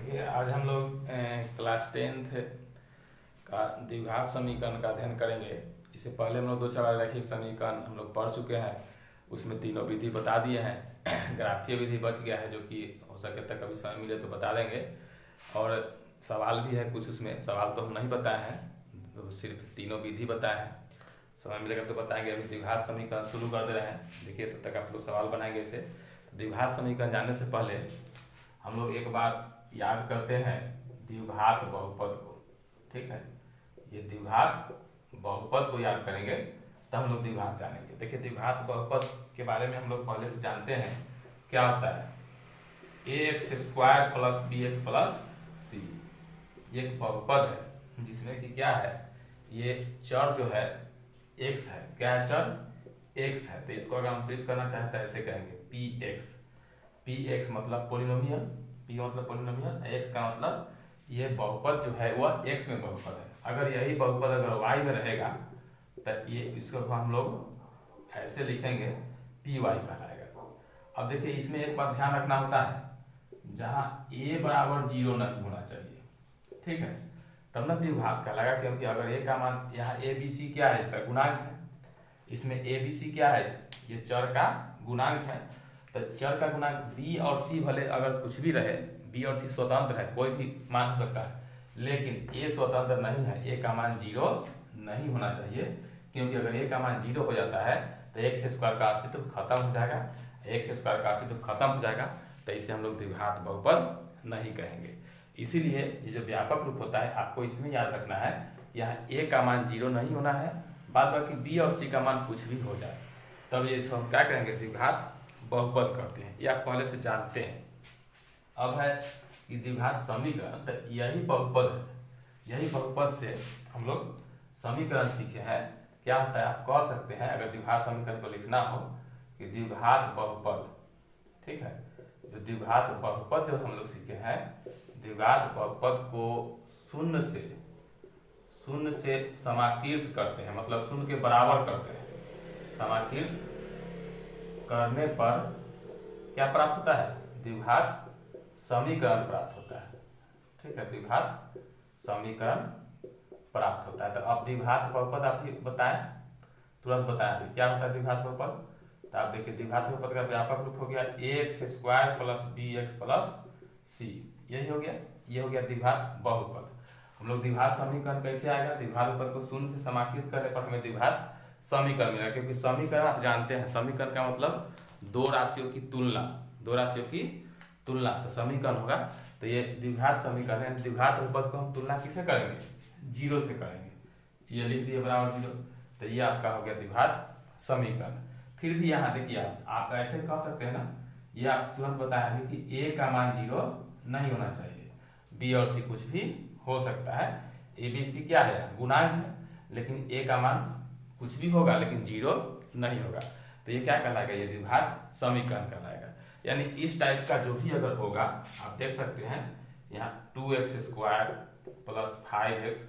देखिए आज हम लोग क्लास 10th का द्विघात समीकरण का अध्ययन करेंगे। इससे पहले हम लोग दो चार रैखिक समीकरण हम लोग पढ़ चुके हैं, उसमें तीनों विधि बता दिए हैं। ग्राफीय विधि बच गया है जो कि हो सके तक कभी समय मिले तो बता देंगे, और सवाल भी है कुछ, उसमें सवाल तो हम नहीं बताए हैं, तो सिर्फ तीनों विधि बताए हैं। समय मिलेगा तो बताएंगे। अभी द्विघात समीकरण शुरू कर दे रहे हैं, देखिए तब तक आप लोग सवाल बनाएंगे इसे। तो द्विघात समीकरण जानने से पहले हम लोग एक बार याद करते हैं द्विघात बहुपद को। ठीक है, ये द्विघात बहुपद को याद करेंगे तब हम लोग द्विघात जानेंगे। देखिए द्विघात बहुपद के बारे में हम लोग पहले से जानते हैं। क्या होता है? ax square plus bx plus c, ये एक बहुपद है जिसमें कि क्या है, ये चर जो है x है। क्या है? चर x है। तो इसको अगर हम सूचित करना चाहें तो ऐसे कहेंगे px मतलब पोलिनोमियल, p मतलब पोलिनोमियल, x का मतलब ये बहुपद जो है वह x में बहुपद है। अगर यही बहुपद अगर y में रहेगा तो ये इसको हम लोग ऐसे लिखेंगे py कहलाएगा। अब देखिए इसमें एक बात ध्यान रखना होता है, जहाँ a बराबर 0 नहीं होना चाहिए, ठीक है, तब ना द्विघात कहलाएगा। क्योंकि अगर a का मान यहाँ a b c क्या है, इसका गुणांक है, इसमें a b c क्या है, ये चर का गुणांक है। तो चर का गुणांक b और c भले अगर कुछ भी रहे, b और c स्वतंत्र है, कोई भी मान हो सकता है, लेकिन a स्वतंत्र नहीं है। a का मान 0 नहीं होना चाहिए, क्योंकि अगर a का मान 0 हो जाता है तो x स्क्वायर का अस्तित्व खत्म हो जाएगा, x स्क्वायर का अस्तित्व खत्म हो जाएगा, तो इसे हम लोग द्विघात बहुपद नहीं कहेंगे। इसीलिए ये जो व्यापक रूप होता है आपको इसमें याद रखना है, यहाँ a का मान 0 नहीं होना है, बाद बाकी b और c का मान कुछ भी हो जाए, तब ये इसको हम क्या कहेंगे, द्विघात बहुपद करते हैं। ये आप पहले से जानते हैं। अब है कि द्विघात समीकरण, तो यही बहुपद है, यही बहुपद से हम लोग समीकरण सीखे हैं। क्या होता है आप कह सकते हैं, अगर द्विघात समीकरण को लिखना हो कि द्विघात बहुपद, ठीक है, जो द्विघात बहुपद जो हम लोग सीखे हैं, द्विघात बहुपद को शून्य से समाकीर्त करते हैं, मतलब शून्य के बराबर करते हैं। समाकीर्त करने पर क्या प्राप्त होता है, द्विघात समीकरण प्राप्त होता है। ठीक है, द्विघात समीकरण प्राप्त होता है। तो अब द्विघात बहुपद आप बताएं, तुरंत बताएं क्या होता है द्विघात बहुपद। तो आप देखिए द्विघात बहुपद का व्यापक रूप हो गया ax square plus bx plus c, यही हो गया, ये हो गया द्विघात बहुपद। हम लोग द्विघात समीकरण कैसे आएगा, द्विघात बहुपद को शून्य से समाकीर्त करने पर हमें द्विघात समीकरण मिलेगा। क्योंकि समीकरण आप जानते हैं, समीकरण का मतलब दो राशियों की तुलना, दो राशियों की तुलना, तो समीकरण होगा। तो ये द्विघात समीकरण है। द्विघात बहुपद को हम तुलना किससे करेंगे, 0 से करेंगे। ये लिख दिए बराबर 0, तो ये आपका हो गया द्विघात समीकरण। फिर भी यहाँ देखिए आप ऐसे कह सकते हैं ना, ये आप तुरंत बताएंगे कि a का मान 0 नहीं होना चाहिए, b और c कुछ भी हो सकता है। a b c क्या है, गुणांक है, लेकिन a का मान कुछ भी होगा लेकिन 0 नहीं होगा, तो ये क्या कहलाएगा, ये द्विघात समीकरण कहलाएगा। यानी इस टाइप का जो भी अगर होगा, आप देख सकते हैं यहाँ 2x square plus 5x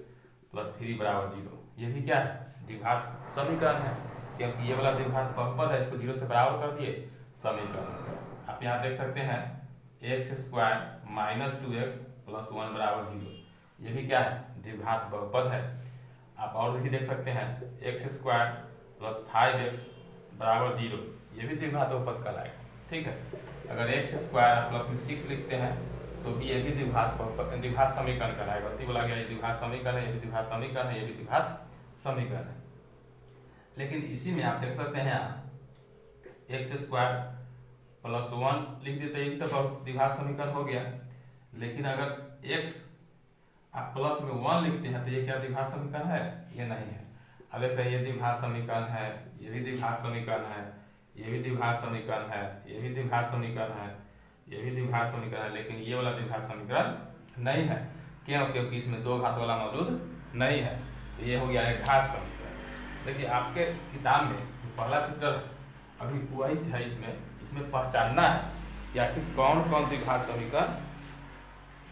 plus 3 बराबर 0, ये भी क्या है, द्विघात समीकरण है। क्योंकि ये वाला द्विघात बहुपद है, इसको 0 से बराबर कर दिए, समीकरण। आप यहाँ देख सकते हैं x square minus 2x plus 1 बराबर 0, ये भी क्या है, द्विघात बहुपद है। आप और भी देख सकते हैं x स्क्वायर प्लस 5x बराबर 0, ये भी द्विघात बहुपद कहलाएगा। ठीक है, अगर x स्क्वायर प्लस में 6 लिखते हैं तो भी ये भी द्विघात द्विघात समीकरण कहलाएगा। बोला गया ये द्विघात समीकरण है, ये भी द्विघात समीकरण है, ये भी द्विघात समीकरण है। लेकिन इसी में आप देख सकते हैं x स्क्वायर प्लस 1 लिख देते, ये भी तो द्विघात समीकरण हो गया। लेकिन अगर x आप प्लस में 1 लिखते हैं तो ये क्या द्विघात समीकरण है, ये नहीं है। अब देखते हैं ये द्विघात समीकरण है, ये भी द्विघात समीकरण है, ये भी द्विघात समीकरण है, ये भी द्विघात समीकरण है, ये भी द्विघात समीकरण है, लेकिन ये वाला द्विघात समीकरण नहीं है। क्यों? क्योंकि इसमें दो घात वाला मौजूद नहीं है, तो ये हो गया एक घात समीकरण। देखिए आपके किताब में पहला चैप्टर अभी वही है, इसमें पहचानना है कि आखिर कौन कौन द्विघात समीकरण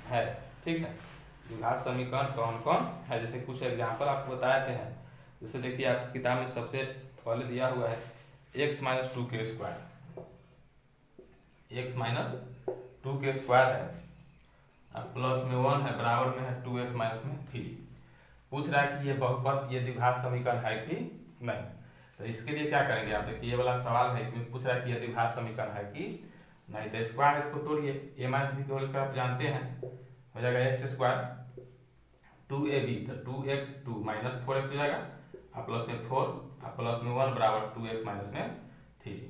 है। ठीक है, द्विघात समीकरण कौन कौन है, जैसे कुछ एग्जाम्पल आपको बताए थे। जैसे देखिए आपकी किताब में सबसे पहले दिया हुआ है x माइनस 2 के स्क्वायर, x माइनस 2 के स्क्वायर है, अब प्लस में 1 है, बराबर में है 2x माइनस में 3। पूछ रहा है कि ये बहुपद, ये द्विघात समीकरण है कि नहीं। तो इसके लिए क्या करेंगे आप देखिए, ये वाला सवाल है, इसमें पूछ रहा है कि ये द्विघात समीकरण है कि नहीं। तो स्क्वायर इसको तोड़िए, a minus b whole square आप जानते हैं, हो जाएगा एक्स स्क्वायर 2ab, तो 2x 2 माइनस 4x हो जाएगा, और प्लस में 4 और प्लस में 1 बराबर 2x माइनस में 3।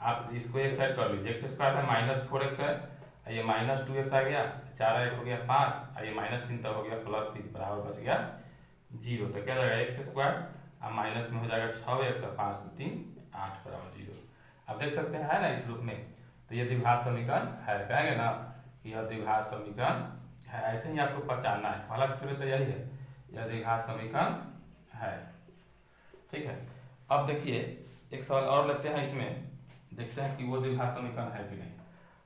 आप इसको एक साइड कर लीजिए, एक्स स्क्वायर है माइनस 4x है, ये माइनस 2x आ गया, 4 1 हो गया 5, और ये माइनस 3 तक हो गया प्लस 3, बराबर बच गया 0। तो क्या जाएगा एक्स स्क्वायर और माइनस में हो जाएगा 6x और 5 3 8 बराबर 0। अब देख सकते हैं है ना इस रूप में, तो ये द्विघात समीकरण है, कहेंगे ना कि यह द्विघात समीकरण है। ऐसे ही आपको पहचानना है, पहला स्टेप तो यही है, यह द्विघात समीकरण है। ठीक है, अब देखिए एक सवाल और लेते हैं, इसमें देखते हैं कि वो द्विघात समीकरण है कि नहीं।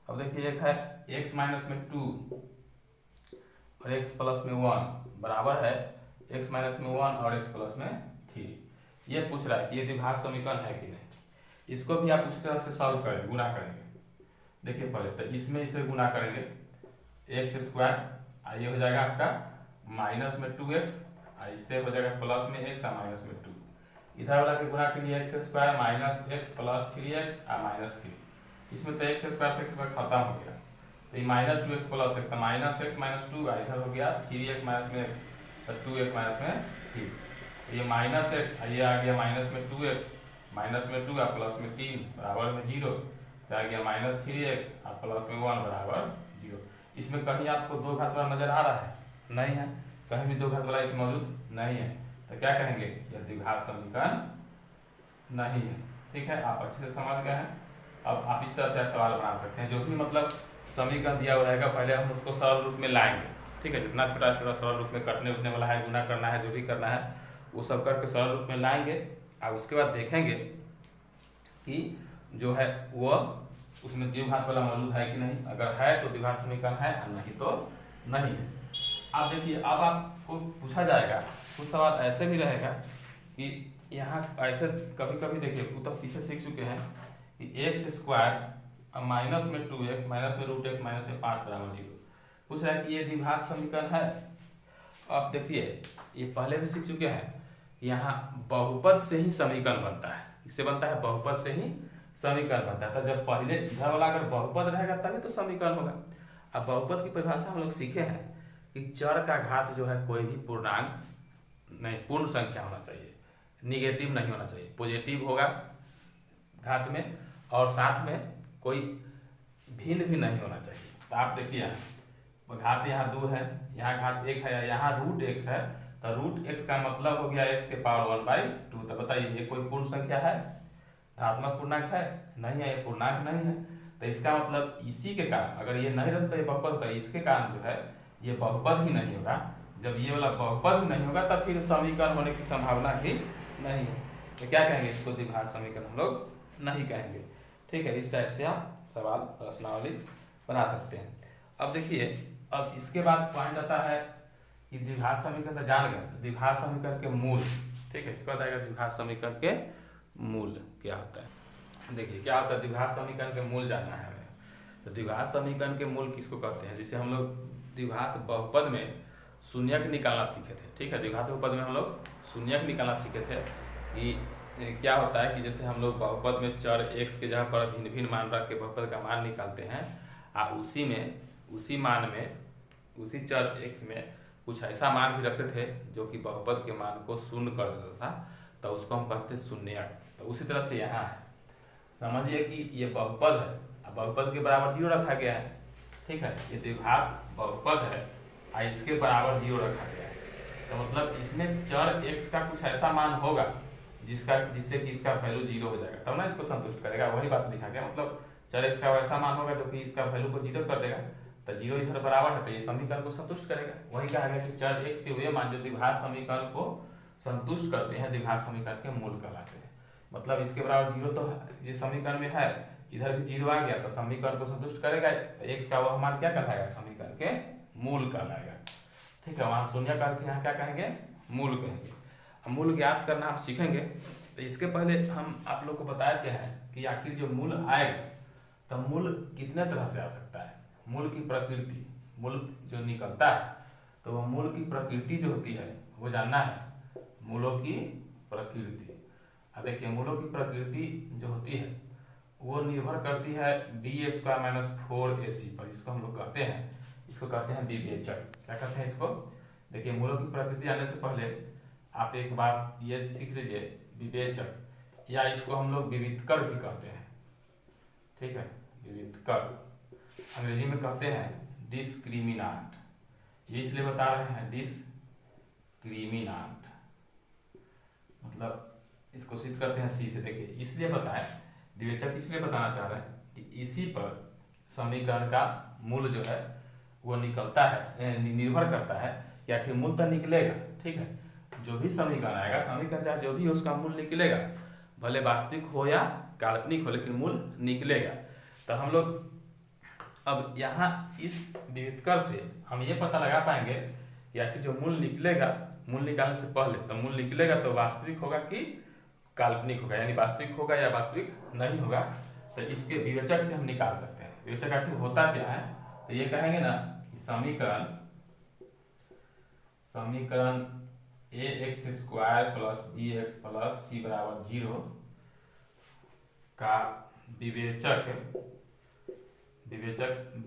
अब देखिए एक है x माइनस में 2 और x प्लस में 1 बराबर है x माइनस में 1 और x प्लस में 3। ये पूछ रहा है कि ये द्विघात समीकरण है कि नहीं। इसको भी आप उस तरह से सॉल्व करेंगे, गुणा करेंगे। देखिए पहले तो इसमें इसे गुणा करेंगे, एक्स स्क्वायर ये हो जाएगा आपका माइनस में 2x, इससे हो जाएगा प्लस में x और माइनस में 2। इधर वाला के गुणा के लिए x square minus x plus 3x और माइनस 3। इसमें तो एक्स स्क्वायर से x खत्म हो गया, तो ये माइनस 2x प्लस x, तो माइनस x माइनस 2, इधर हो गया 3x माइनस में x, तो 2x माइनस में 3। ये माइनस x, ये आ गया माइनस में 2x, माइनस में 2 और प्लस में 3 बराबर में 0, तो आ गया माइनस 3x और प्लस में 1 बराबर 0। इसमें कहीं आपको दो घात वाला नजर आ रहा है? नहीं है, कहीं भी दो घात वाला इसमें मौजूद नहीं है, तो क्या कहेंगे, यह द्विघात समीकरण नहीं है। ठीक है, आप अच्छे से समझ गए हैं। अब आप इस तरह से सवाल बना सकते हैं, जो भी मतलब समीकरण दिया हुआ रहेगा पहले हम उसको सरल रूप में लाएंगे। ठीक है, जितना छोटा छोटा सरल रूप में कटने उठने वाला है, गुना करना है, जो भी करना है वो सब करके सरल रूप में लाएंगे, और उसके बाद देखेंगे कि जो है वो उसमें द्विघात वाला मौजूद है कि नहीं। अगर है तो द्विघात समीकरण है, और नहीं तो नहीं है। आप देखिए, अब आपको पूछा जाएगा कुछ सवाल ऐसे भी रहेगा कि यहाँ ऐसे कभी कभी देखिए वो तो पीछे सीख चुके हैं कि एक्स स्क्वायर माइनस में 2x माइनस में रूट एक्स माइनस में 5 बराबर 0। पूछ रहा है कि ये द्विघात समीकरण है। अब देखिए ये पहले भी सीख चुके हैं, यहाँ बहुपद से ही समीकरण बनता है, इससे बनता है बहुपद से ही समीकरण बनता है। तो जब पहले इधर वाला अगर बहुपद रहेगा तभी तो समीकरण होगा। अब बहुपद की परिभाषा हम लोग सीखे हैं कि चर का घात जो है कोई भी पूर्णांक नहीं, पूर्ण संख्या होना चाहिए, निगेटिव नहीं होना चाहिए, पॉजिटिव होगा घात में, और साथ में कोई भिन्न भी नहीं होना चाहिए। तो आप देखिए घात यहाँ 2 है, यहाँ घात 1 है, यहाँ रूट x है, तो रूट x का मतलब हो गया x के पावर 1/2। तो बताइए ये कोई पूर्ण संख्या है, धनात्मक पूर्णांक है? नहीं है, ये पूर्णांक नहीं है। तो इसका मतलब इसी के कारण, अगर ये नहीं रहता ये बहुपद होता, इसके कारण जो है ये बहुपद ही नहीं होगा। जब ये वाला बहुपद ही नहीं होगा तब फिर समीकरण होने की संभावना ही नहीं है। तो क्या कहेंगे, इसको द्विघात समीकरण हम लोग नहीं कहेंगे। ठीक है, इस टाइप से आप सवाल प्रश्नावली बना सकते हैं। अब देखिए, अब इसके बाद पॉइंट आता है कि द्विघात समीकरण तो जान गए, द्विघात समीकरण के मूल। ठीक है, इसका बताएगा द्विघात समीकरण के मूल क्या होता है। देखिए क्या होता है, द्विघात समीकरण के मूल जानना है हमें। तो द्विघात समीकरण के मूल किसको कहते हैं, जैसे हम लोग द्विघात बहुपद में शून्यक निकालना सीखे थे। ठीक है, द्विघात बहुपद में हम लोग शून्यक निकालना सीखे थे कि क्या होता है कि जैसे हम लोग बहुपद में चर x के जगह पर भिन्न भिन्न मान रख के बहुपद का मान निकालते हैं, और उसी मान में उसी चर x में कुछ ऐसा मान भी रखते थे जो कि बहुपद के मान को शून्य कर देता था, तो उसको हम कहते थे शून्यक। तो उसी तरह से यहाँ है, समझिए कि ये बहुपद है, अब बहुपद के बराबर 0 रखा गया है। ठीक है, ये द्विघात बहुपद है और इसके बराबर 0 रखा गया है, तो मतलब इसमें चर x का कुछ ऐसा मान होगा जिससे कि इसका वैल्यू 0 हो जाएगा, तब ना इसको संतुष्ट करेगा। वही बात लिखा गया, मतलब चर x का वैसा मान होगा जो कि इसका वैल्यू को 0 कर देगा, तो 0 इधर बराबर है, तो ये समीकरण को संतुष्ट करेगा। वही कहा गया कि चर x के वे मान जो द्विघात समीकरण को संतुष्ट करते हैं द्विघात समीकरण के मूल कहलाते हैं। मतलब इसके बराबर 0 तो ये समीकरण में है, इधर भी 0 आ गया तो समीकरण को संतुष्ट करेगा, तो x का वह मान क्या कहलाएगा, समीकरण के मूल कहलाएगा। ठीक है, वहाँ शून्य का अर्थ यहाँ क्या कहेंगे, मूल कहेंगे। मूल ज्ञात करना आप सीखेंगे, तो इसके पहले हम आप लोग को बताते हैं कि आखिर जो मूल आएगा तो मूल कितने तरह से आ सकता है। मूल की प्रकृति, मूल जो निकलता है तो वह मूल की प्रकृति जो होती है वो जानना है, मूलों की प्रकृति। अब देखिए मूलों की प्रकृति जो होती है वो निर्भर करती है b² - 4ac पर। इसको हम लोग कहते हैं, इसको कहते हैं विवेचक। क्या कहते हैं इसको? देखिए मूलों की प्रकृति आने से पहले आप एक बात ये सीख लीजिए, विवेचक या इसको हम लोग विविधकर भी कहते हैं, ठीक है, विविधकर। अंग्रेजी में कहते हैं डिस्क्रिमिनांट। ये इसलिए बता रहे हैं डिस्क्रिमिनांट, मतलब इसको सिद्ध करते हैं सी से। देखिए इसलिए बताएं, विवेचक इसलिए बताना चाह रहे हैं कि इसी पर समीकरण का मूल जो है वो निकलता है, निर्भर करता है कि आखिर मूल तो निकलेगा, ठीक है। जो भी समीकरण आएगा, समीकरण चाहे जो भी हो उसका मूल निकलेगा, भले वास्तविक हो या काल्पनिक हो, लेकिन मूल निकलेगा। तो हम लोग अब यहाँ इस विविधकर से हम ये पता लगा पाएंगे कि आखिर जो मूल निकलेगा, मूल निकालने से पहले तो मूल निकलेगा तो वास्तविक होगा कि काल्पनिक होगा, यानी वास्तविक होगा या वास्तविक नहीं होगा। तो इसके विवेचक से हम निकाल सकते हैं। विवेचक आखिर होता क्या है? तो ये कहेंगे ना कि समीकरण ax² + bx + c = 0 का विवेचक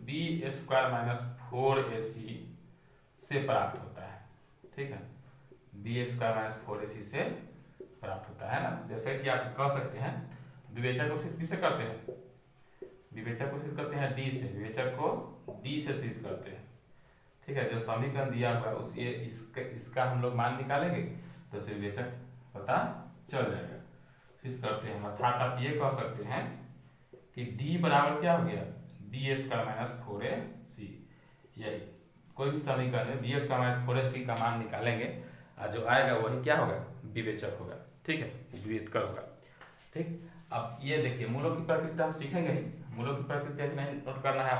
b² - 4ac से प्राप्त होता है, ठीक है, b² - 4ac से प्राप्त होता है ना। जैसे कि आप कह सकते हैं विवेचक को सिद्ध किससे करते हैं? विवेचक को सिद्ध करते हैं डी से, विवेचक को डी से सिद्ध करते हैं, ठीक है। जो समीकरण दिया हुआ है उस ये इसका हम लोग मान निकालेंगे तो उससे विवेचक पता चल जाएगा। सिद्ध करते हैं, अर्थात आप ये कह सकते हैं कि डी बराबर क्या हो गया? b² - 4ac। यही कोई भी समीकरण में b² - 4ac का मान निकालेंगे और जो आएगा वही क्या होगा? विवेचक होगा, ठीक है, विविधकर होगा, ठीक। अब ये देखिए मूलों की प्रकृति हम सीखेंगे ही, मूलों की प्रकृति नहीं नोट करना है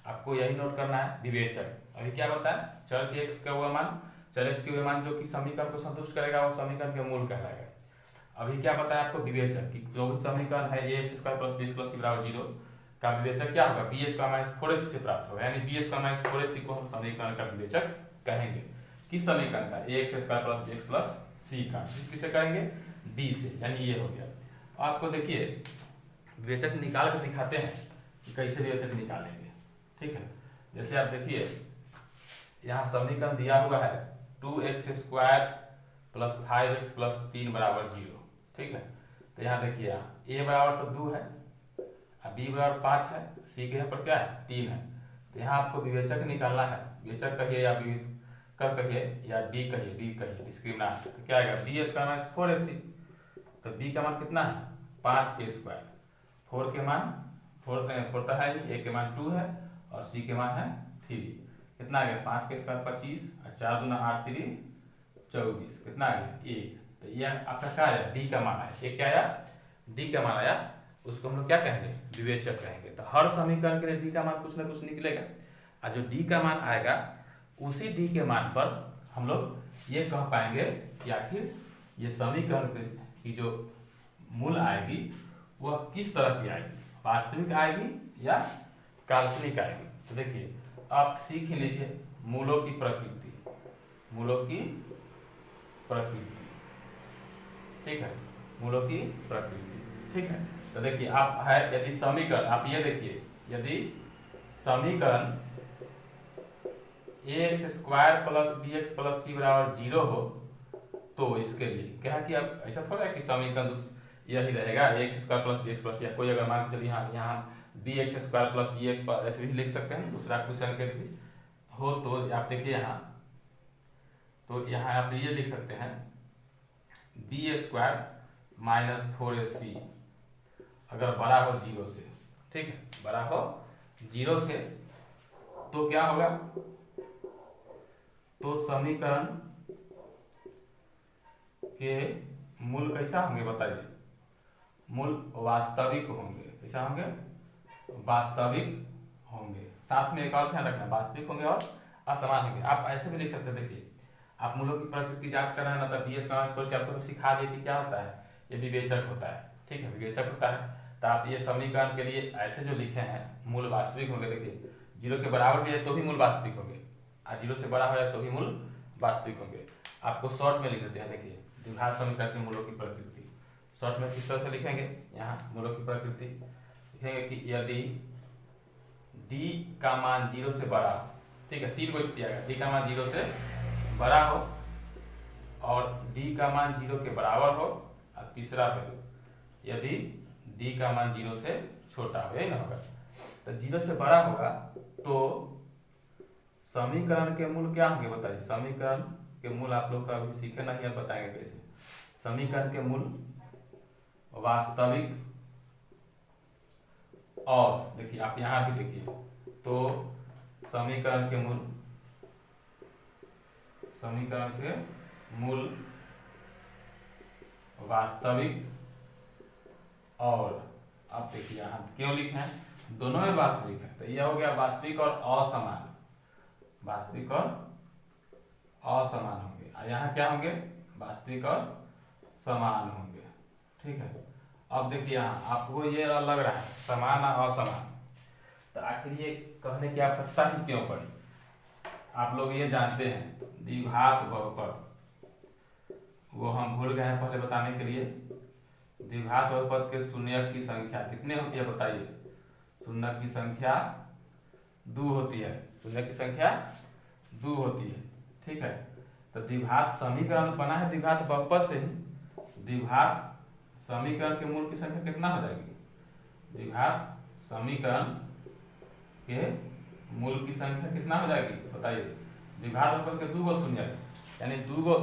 आपको यही नोट करना है विवेचक। अभी क्या बताया? चर के x का वह मान, चर x के वह मान जो कि समीकरण को संतुष्ट करेगा वो समीकरण के मूल कहलाएगा। अभी क्या बताया आपको? विवेचक कि जो भी समीकरण है ax² + bx + c = 0 का विवेचक क्या होगा? b² - 4ac से प्राप्त होगा, यानी b² - 4ac को हम समीकरण का विवेचक कहेंगे। किस समीकरण का? ax² + bx + c का। किससे कहेंगे? d से, यानी ये हो गया। आपको देखिए विवेचक निकाल कर दिखाते हैं कि कैसे विवेचक निकालेंगे, ठीक है। जैसे आप देखिए यहाँ समीकरण दिया हुआ है 2x² + 5x + 3 = 0, ठीक है। तो यहाँ देखिए a बराबर तो 2 है, b बराबर 5 है, c के यहाँ पर क्या है? 3 है। तो यहाँ आपको विवेचक निकालना है। विवेचक कहिए या विविधकर कहिए या डी कहिए, डिस्क्रिमिनांट। तो क्या आएगा? b² - 4ac। तो b का मान कितना है? 5 के स्क्वायर, 4 के मान 4 तो है ही, a के मान 2 है और c के मान है 3। कितना आ गया? 5 के स्क्वायर 25 और 4 दूना 8 3 24। कितना आ गया? 1। तो यह आपका क्या आया? डी का मान आया। ये क्या आया? डी का मान आया। उसको हम लोग क्या कहेंगे? विवेचक कहेंगे। तो हर समीकरण के लिए डी का मान कुछ ना कुछ निकलेगा और जो डी का मान आएगा उसी डी के मान पर हम लोग ये कह पाएंगे कि आखिर ये समीकरण की जो मूल आएगी वह किस तरह की आएगी, वास्तविक आएगी या काल्पनिक आएगी। तो देखिए आप सीख ही लीजिए मूलों की प्रकृति, ठीक है, मूलों की प्रकृति, ठीक है। तो देखिए आप है यदि समीकरण, आप ये देखिए यदि समीकरण ax² + bx + c = 0 हो तो इसके लिए क्या है कि अब ऐसा थोड़ा है कि समीकरण यही रहेगा ax² + bx + या कोई अगर मान के चलिए यहाँ bx² + c ऐसे भी लिख सकते हैं, दूसरा क्वेश्चन के भी हो तो आप देखिए यहाँ आप ये लिख सकते हैं b² - 4ac अगर बड़ा हो 0 से, ठीक है, बड़ा हो 0 से तो क्या होगा? तो समीकरण के मूल कैसा होंगे बताइए? मूल वास्तविक होंगे। कैसा होंगे? वास्तविक होंगे। साथ में एक और ध्यान रखना, वास्तविक होंगे और असमान होंगे। आप ऐसे भी लिख सकते हैं, देखिए आप मूलों की प्रकृति जांच कर रहे हैं ना, तो bs का मान से आपको तो सिखा दिए कि क्या होता है, ये विवेचक होता है, ठीक है, विवेचक होता है। तो आप ये समीकरण के लिए ऐसे जो लिखे हैं मूल वास्तविक होंगे, देखिए जीरो के बराबर भी है तो भी मूल वास्तविक होंगे, और जीरो से बड़ा हो जाए तो भी मूल वास्तविक होंगे। आपको शॉर्ट में लिख देते हैं, देखिए द्विघात समीकरण के मूलों की प्रकृति। शॉर्ट में किस तरह से लिखेंगे, यहाँ मूलों की प्रकृति लिखेंगे कि यदि डी का मान 0 से बड़ा हो, ठीक है, 3 को स्थिति आएगा, डी का मान 0 से बड़ा हो और डी का मान 0 के बराबर हो, और तीसरा वैल्यू यदि डी का मान 0 से छोटा हो, यही ना होगा। तो 0 से बड़ा होगा तो समीकरण के मूल क्या होंगे बताइए। समीकरण के मूल आप लोग तो अभी सीखे नहीं है, बताएंगे कैसे। समीकरण के मूल वास्तविक और, देखिए आप यहां भी देखिए, तो समीकरण के मूल वास्तविक और, आप देखिए यहाँ क्यों लिखे हैं, दोनों में वास्तविक है, तो यह हो गया वास्तविक और असमान। वास्तविक और असमान होंगे, और यहाँ क्या होंगे, वास्तविक और समान होंगे, ठीक है। अब देखिए यहाँ आपको ये लग रहा है समान और असमान, तो आखिर ये कहने की आवश्यकता ही क्यों पड़ी। आप लोग ये जानते हैं द्विघात बहुपद, वो हम भूल गए हैं पहले बताने के लिए। द्विघात बहुपद के शून्यक की संख्या कितने होती है बताइए। शून्यक की संख्या 2 होती है, शून्यक की संख्या 2 होती है, ठीक है। तो द्विघात समीकरण बना है द्विघात बहुपद से ही। द्विघात समीकरण के मूल की संख्या कितना हो जाएगी, द्विघात समीकरण के मूल की संख्या कितना हो जाएगी बताइए। द्विघात बहुपद के 2 गो शून्य, यानी 2 गो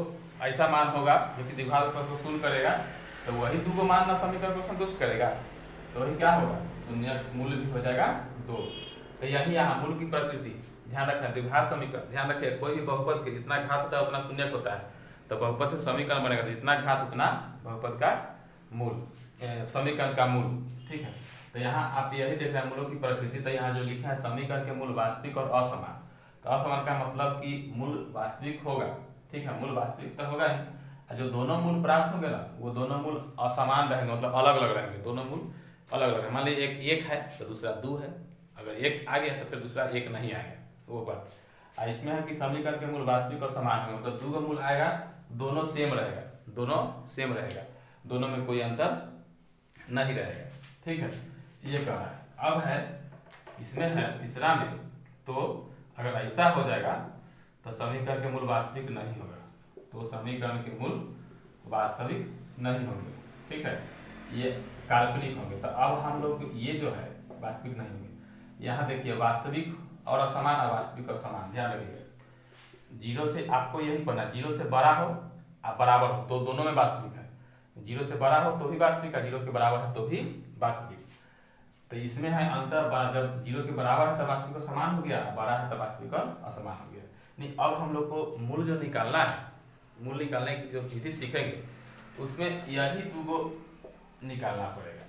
ऐसा मान होगा जो कि द्विघात बहुपद को शून्य करेगा, तो वही 2 गो मान ना समीकरण को संतुष्ट करेगा, तो वही क्या होगा, शून्य मूल भी हो जाएगा 2। तो यही यहाँ मूल की प्रकृति ध्यान रखना। द्विघात समीकरण ध्यान रखिए, कोई भी बहुपद के जितना घात होता है उतना शून्य होता है, तो बहुपद से समीकरण बनेगा तो जितना घात उतना बहुपद का मूल, समीकरण का मूल, ठीक है। तो यहाँ आप यही देख रहे हैं मूलों की प्रकृति। तो यहाँ जो लिखा है समीकरण के मूल वास्तविक और असमान, तो असमान का मतलब कि मूल वास्तविक होगा, ठीक है, मूल वास्तविक तो होगा ही, जो दोनों मूल प्राप्त होंगे ना वो दोनों मूल असमान रहेंगे, मतलब अलग अलग रहेंगे, दोनों मूल अलग अलग है। मान लीजिए एक है तो दूसरा 2 है, अगर एक आ गया तो फिर दूसरा एक नहीं आएगा, वो बात। इसमें है कि समीकरण के मूल वास्तविक और समान है, मतलब 2 का मूल आएगा, दोनों सेम रहेगा, दोनों सेम रहेगा, दोनों में कोई अंतर नहीं रहेगा, ठीक है, ये कह रहा है। अब है इसमें है तीसरा में, तो अगर ऐसा हो जाएगा तो समीकरण के मूल वास्तविक नहीं होगा, तो समीकरण के मूल वास्तविक नहीं होंगे, ठीक है, ये काल्पनिक होंगे। तो अब हम लोग ये जो है वास्तविक नहीं होंगे। यहाँ देखिए वास्तविक और असमान, अवास्तविक और समान, ध्यान रखिएगा। 0 से आपको यही पढ़ना, 0 से बड़ा हो और बराबर हो तो दोनों में वास्तविक है, 0 से बड़ा हो तो भी वास्तविक है, 0 के बराबर है तो भी वास्तविक। तो इसमें है अंतर, जब 0 के बराबर है तब वास्तविक और समान हो गया, बड़ा है तब वास्तविक और असमान हो गया। नहीं, अब हम लोग को मूल जो निकालना है, मूल निकालने की जो विधि सीखेंगे उसमें यही 2 गो निकालना पड़ेगा।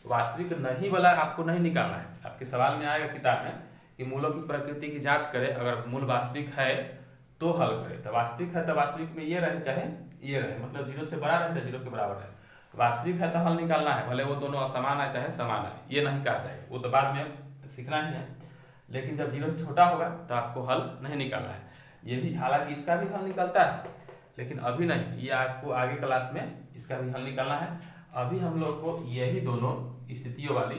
वास्तविक नहीं वाला आपको नहीं निकालना है। आपके सवाल में आएगा किताब में कि मूलों की प्रकृति की जांच करें, अगर मूल वास्तविक है तो हल करें। तो वास्तविक है तो वास्तविक में ये रहे चाहे ये रहे, मतलब 0 से बड़ा रहे चाहे 0 के बराबर है, वास्तविक है तो हल निकालना है, भले वो दोनों असमान है चाहे समान है, ये नहीं कहा जाएगा, वो तो बाद में सीखना ही है। लेकिन जब 0 से छोटा होगा तो आपको हल नहीं निकालना है। ये भी, हालांकि इसका भी हल निकलता है लेकिन अभी नहीं, ये आपको आगे क्लास में इसका भी हल निकालना है। अभी हम लोग को यही दोनों स्थितियों वाली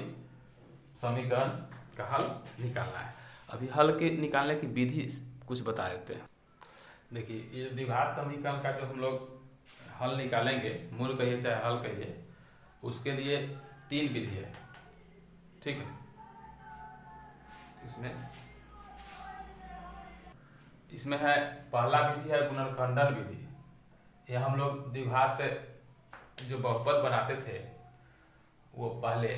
समीकरण का हल निकालना है। अभी हल के निकालने की विधि कुछ बता देते हैं। देखिए ये द्विघात समीकरण का जो हम लोग हल निकालेंगे, मूल कहिए चाहे हल कहिए, उसके लिए 3 विधि है, ठीक है। इसमें है पहला विधि है गुणनखंडन विधि। ये हम लोग द्विघात जो बहुपद बनाते थे वो पहले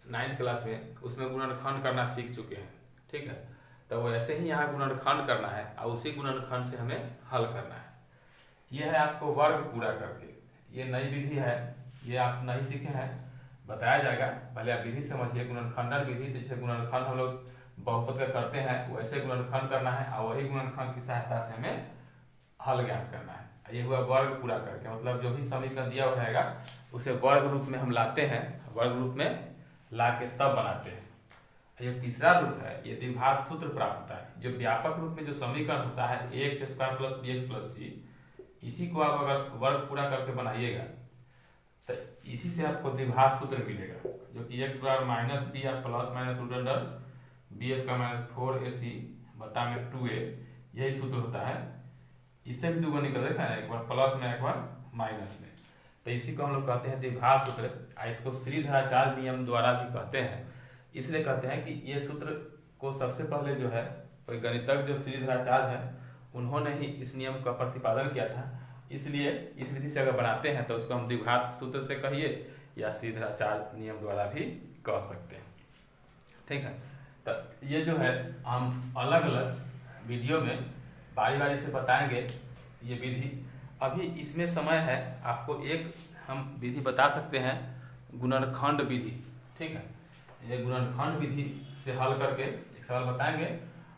9th क्लास में, उसमें गुणनखंड करना सीख चुके हैं, ठीक है। तो वैसे ही यहाँ गुणनखंड करना है और उसी गुणनखंड से हमें हल करना है। ये है आपको वर्ग पूरा करके, ये नई विधि है, ये आप नहीं सीखे हैं, बताया जाएगा, पहले आप विधि समझिए। गुणनखंडन विधि, जैसे गुणनखंड हम लोग बहुपद का करते हैं वैसे गुणनखंड करना है और वही गुणनखंड की सहायता से हमें हल ज्ञात करना है। ये हुआ वर्ग पूरा करके, मतलब जो भी समीकरण दिया हुआ रहेगा उसे वर्ग रूप में हम लाते हैं, वर्ग रूप में ला के तब बनाते हैं। जो तीसरा रूप है ये द्विघात सूत्र प्राप्त होता है। जो व्यापक रूप में जो समीकरण होता है ax square plus bx plus c, इसी को आप अगर वर्ग पूरा करके बनाइएगा तो इसी से आपको द्विघात सूत्र मिलेगा, जो कि x बराबर माइनस बी या plus minus root under b square minus 4ac बटा में 2a, यही सूत्र होता है। इससे भी दुगुनी कर देखा है, एक बार प्लस में एक बार माइनस में, तो इसी को हम लोग कहते हैं द्विघात सूत्र। इसको श्रीधराचार्य नियम द्वारा भी कहते हैं। इसलिए कहते हैं कि ये सूत्र को सबसे पहले जो है कोई गणितज्ञ जो श्रीधराचार्य है उन्होंने ही इस नियम का प्रतिपादन किया था। इसलिए इस विधि से अगर बनाते हैं तो उसको हम द्विघात सूत्र से कहिए या श्रीधराचार्य नियम द्वारा भी कह सकते हैं। ठीक है, तो ये जो है हम अलग अलग वीडियो में बारी बारी से बताएंगे ये विधि। अभी इसमें समय है, आपको एक हम विधि बता सकते हैं, गुणनखंड विधि। ठीक है, ये गुणनखंड विधि से हल करके एक सवाल बताएंगे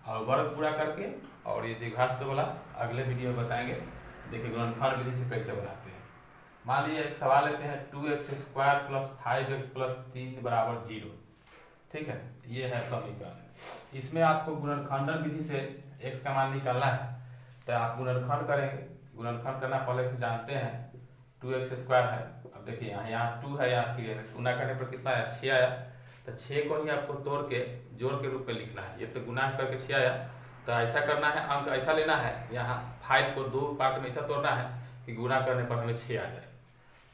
और वर्ग पूरा करके, और ये द्विघात सूत्र वाला अगले वीडियो में बताएंगे। देखिए गुणनखंड विधि से कैसे बनाते हैं। मान लीजिए एक सवाल लेते हैं 2x square plus 5x plus 3 बराबर 0। ठीक है, ये है समीकरण। इसमें आपको गुणनखंडन विधि से x का मान निकालना है, तो आप गुणनखंड करेंगे। गुणनखंड करना पहले से जानते हैं, 2x स्क्वायर है, अब देखिए यहाँ 2 है, यहाँ 3 है, गुना करने पर कितना आया, 6 आया। तो 6 को ही आपको तोड़ के जोड़ के रूप में लिखना है। ये तो गुना करके 6 आया, तो ऐसा करना है, अंक ऐसा लेना है, यहाँ 5 को 2 पार्ट में ऐसा तोड़ना है कि गुना करने पर हमें 6 आ जाए।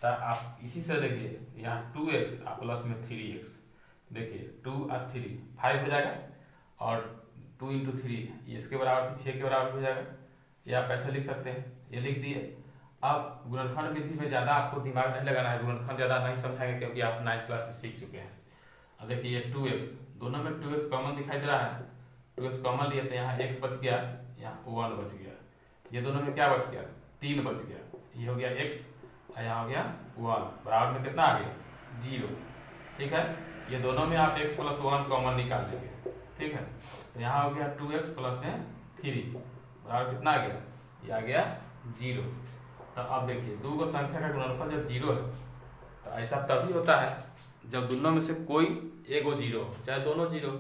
तो आप इसी से देखिए यहाँ 2x प्लस में 3x, देखिए 2 और 3 5 हो जाएगा, और 2 × 3 इसके बराबर भी 6 के बराबर हो जाएगा। ये आप ऐसे लिख सकते हैं, ये लिख दिए। अब गुणनखंड विधि में ज़्यादा आपको दिमाग नहीं लगाना है, गुणनखंड ज़्यादा नहीं समझाएंगे क्योंकि आप 9th क्लास में सीख चुके हैं। अब देखिए ये 2x, दोनों में 2x कॉमन दिखाई दे रहा है, 2x कॉमन लिए तो यहाँ x बच गया, यहाँ 1 बच गया। ये दोनों में क्या बच गया, 3 बच गया। ये हो गया x और यहाँ हो गया 1, बराबर में कितना आ गया, 0। ठीक है, ये दोनों में आप x प्लस 1 कॉमन निकाल लेंगे। ठीक है, तो यहाँ हो गया 2x प्लस में 3 बराबर कितना आ गया, ये आ गया 0। तो अब देखिए दो को संख्या का गुणनफल जब 0 है तो ऐसा तभी होता है जब दोनों में से कोई एक 0 हो, चाहे दोनों 0,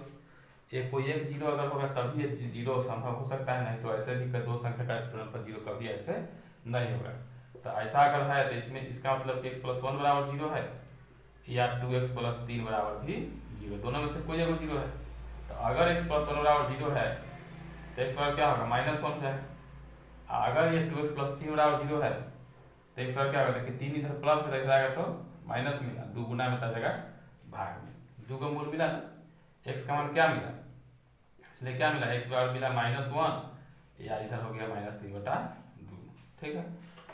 एक कोई एक 0 अगर होगा तभी ये 0 संभव हो सकता है, नहीं तो ऐसे भी दो संख्या का गुणनफल 0 कभी ऐसे नहीं होगा। तो ऐसा अगर है तो इसमें इसका मतलब कि x प्लस 1 बराबर 0 है, या 2x प्लस 3 बराबर भी 0, दोनों में से कोई एक 0 है। तो अगर x प्लस 1 बराबर 0 है तो x बराबर क्या होगा, -1 है। अगर ये 2x प्लस 3 बराबर 0 है तो x बराबर क्या होगा, देखिए 3 इधर प्लस में रह जाएगा तो माइनस मिला, 2 गुना में जाएगा भाग में, 2 का मूल मिला, x का मान क्या मिला, इसलिए क्या मिला, x बराबर मिला -1, या इधर हो गया -3/2। ठीक है,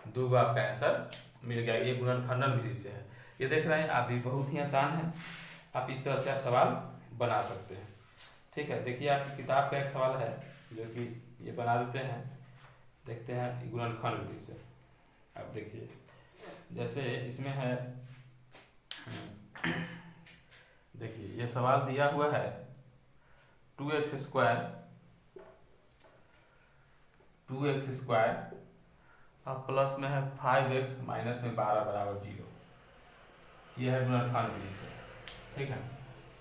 2 का आपका आंसर मिल गया। ये गुणनखंडन विधि से है। ये देख रहे हैं आप, भी बहुत ही आसान है, आप इस तरह से आप सवाल बना सकते हैं। ठीक है, देखिए आपकी किताब का एक सवाल है जो कि ये बना देते हैं, देखते हैं गुणनखंड विधि से। अब देखिए जैसे इसमें है, देखिए ये सवाल दिया हुआ है 2x स्क्वायर अब प्लस में है 5x माइनस में 12 बराबर 0। यह है गुणनखंड विधि से। ठीक है,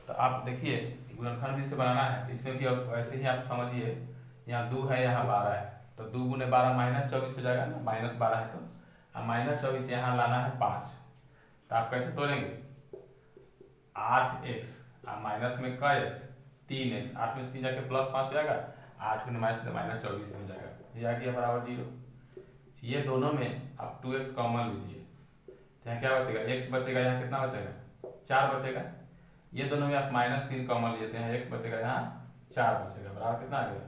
तो आप देखिए गुणनखंड विधि से बनाना है, तो इसमें भी अब वैसे ही आप समझिए, यहाँ 2 है, यहाँ 12 है, तो 2 गुने 12 -24 हो जाएगा ना, -12 है तो, अब -24 यहाँ लाना है 5, तो आप कैसे तोड़ेंगे, 8x अब माइनस में का x 3x, 8 में से 3 जाके +5 हो जाएगा, 8 गुने -24 हो जाएगा, ये आ गया बराबर 0। ये दोनों में आप 2x कॉमन लीजिए, तो यहाँ क्या बचेगा, x बचेगा, यहाँ कितना बचेगा, 4 बचेगा। ये दोनों में आप -3 कॉमन लेते हैं, x बचेगा, यहाँ 4 बचेगा, बराबर कितना आ गया,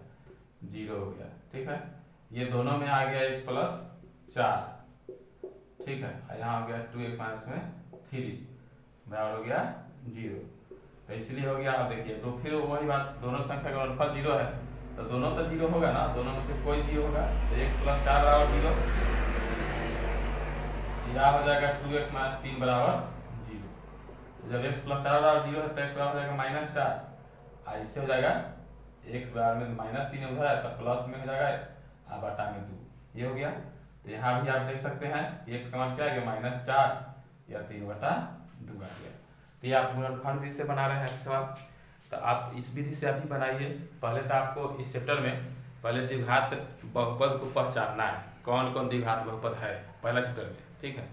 0 हो गया। ठीक है, ये दोनों में आ गया x प्लस 4। ठीक है, यहाँ हो गया 2x माइनस में 3 बराबर हो गया 0, तो इसलिए हो गया। अब देखिए तो फिर वही बात, दोनों संख्या का गुणनफल 0 है तो दोनों तो 0 होगा ना, दोनों में से कोई 0 होगा, तो x प्लस 4 बराबर 0, या हो जाएगा 2x माइनस 3 बराबर 0। जब x प्लस 4 बराबर 0 है तो x बराबर हो जाएगा -4, इससे हो जाएगा x बराबर में -3 उधर है तो प्लस में हो जाएगा बटा में 2, ये हो गया। तो यहाँ भी आप देख सकते हैं x का मान क्या आ गया, -4 या 3/2 आ गया। तो ये आप गुणनखंड विधि से बना रहे हैं सवाल। तो आप इस विधि से अभी बनाइए। पहले तो आपको इस चैप्टर में पहले द्विघात बहुपद को पहचानना है, कौन कौन द्विघात बहुपद है पहला चैप्टर में, ठीक है।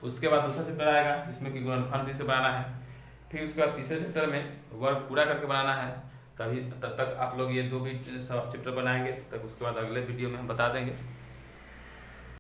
उसके बाद दूसरा चैप्टर आएगा जिसमें कि गुणनफल विधि से बनाना है। फिर उसके बाद तीसरे चैप्टर में वर्ग पूरा करके बनाना है। तब तक आप लोग ये 2 चैप्टर बनाएंगे, तब उसके बाद अगले वीडियो में हम बता देंगे।